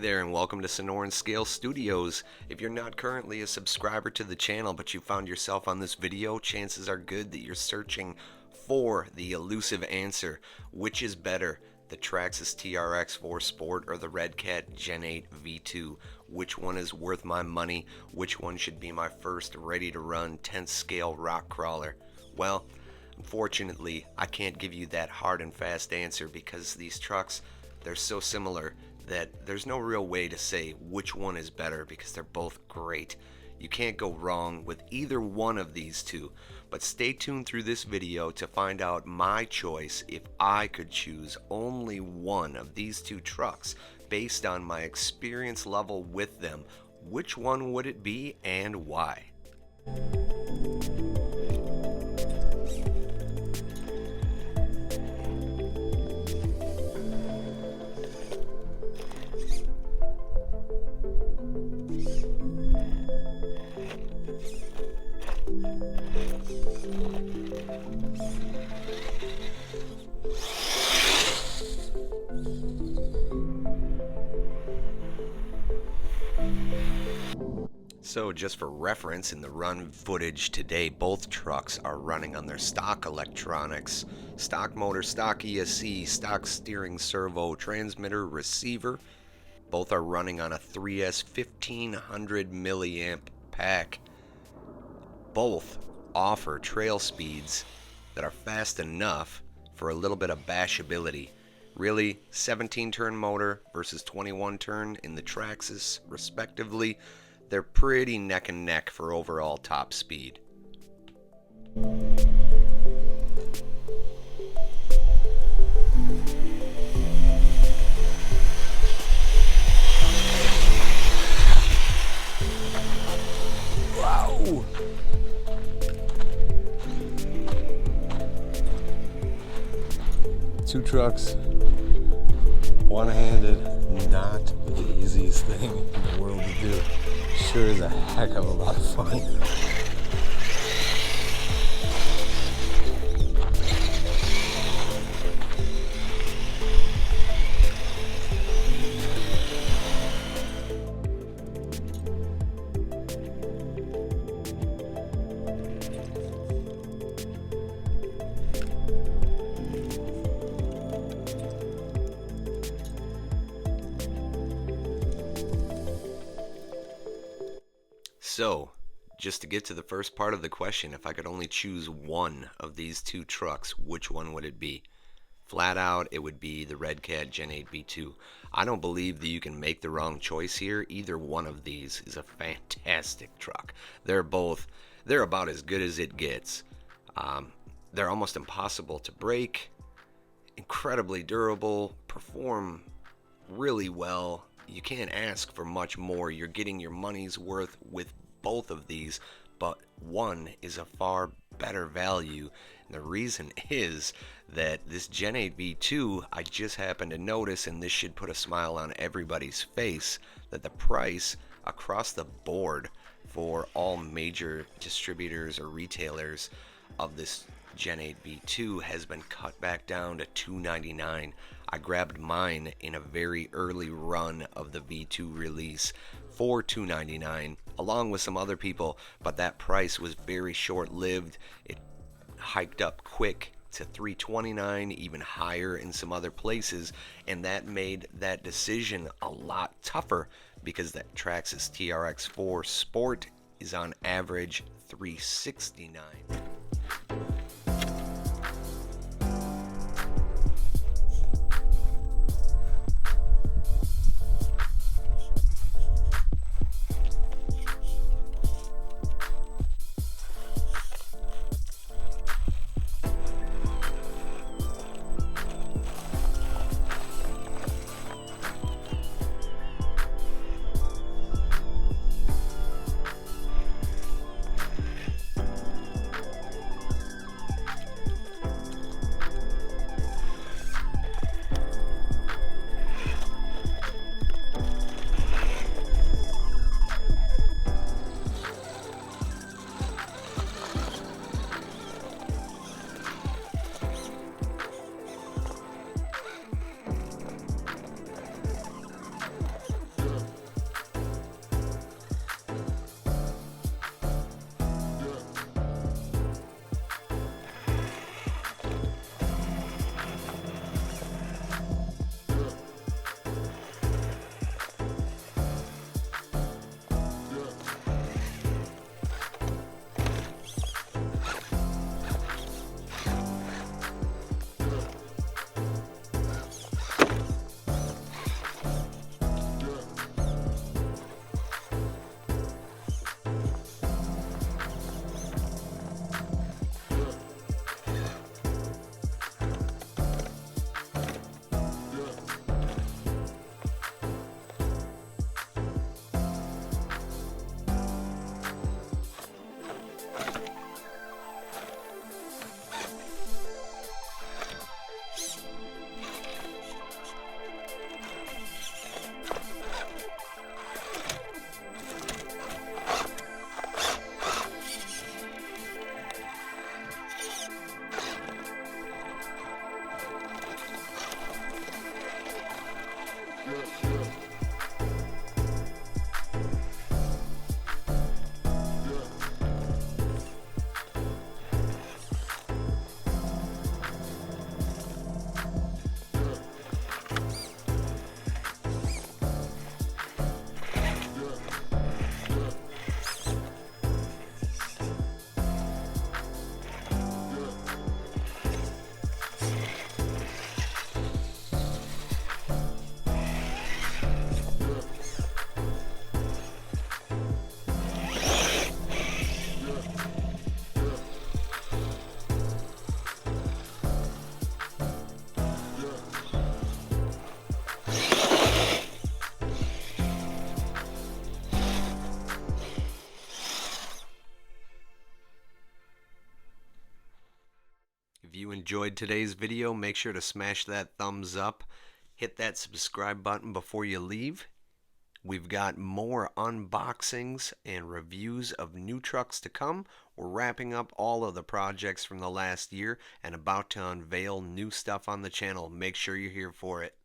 there, and welcome to Sonoran Scale Studios. If you're not currently a subscriber to the channel but you found yourself on this video, chances are good that you're searching for the elusive answer. Which is better, the Traxxas TRX4 Sport or the Redcat Gen 8 V2? Which one is worth my money? Which one should be my first ready to run 10th scale rock crawler? Well, unfortunately, I can't give you that hard and fast answer because these trucks, they're so similar that there's no real way to say which one is better because they're both great. You can't go wrong with either one of these two, but stay tuned through this video to find out my choice if I could choose only one of these two trucks based on my experience level with them. Which one would it be and why? So just for reference, in the run footage today, both trucks are running on their stock electronics, stock motor, stock ESC, stock steering servo, transmitter, receiver. Both are running on a 3S 1500 milliamp pack. Both offer trail speeds that are fast enough for a little bit of bashability. Really, 17 turn motor versus 21 turn in the Traxxas respectively. They're pretty neck and neck for overall top speed. Wow! Two trucks, one-handed, not the easiest thing in the world to do. Sure is a heck of a lot of fun. So, just to get to the first part of the question, if I could only choose one of these two trucks, which one would it be? Flat out, it would be the Redcat Gen 8 V2. I don't believe that you can make the wrong choice here. Either one of these is a fantastic truck. They're about as good as it gets. They're almost impossible to break, incredibly durable, perform really well. You can't ask for much more. You're getting your money's worth with both of these, but one is a far better value. And the reason is that this Gen 8 V2, I just happened to notice, and this should put a smile on everybody's face, that the price across the board for all major distributors or retailers of this Gen 8 V2 has been cut back down to $299. I grabbed mine in a very early run of the V2 release for $299 along with some other people, but that price was very short-lived. It hiked up quick to $329, even higher in some other places, and that made that decision a lot tougher because that Traxxas TRX4 Sport is on average $369. If you enjoyed today's video, make sure to smash that thumbs up. Hit that subscribe button before you leave. We've got more unboxings and reviews of new trucks to come. We're wrapping up all of the projects from the last year and about to unveil new stuff on the channel. Make sure you're here for it.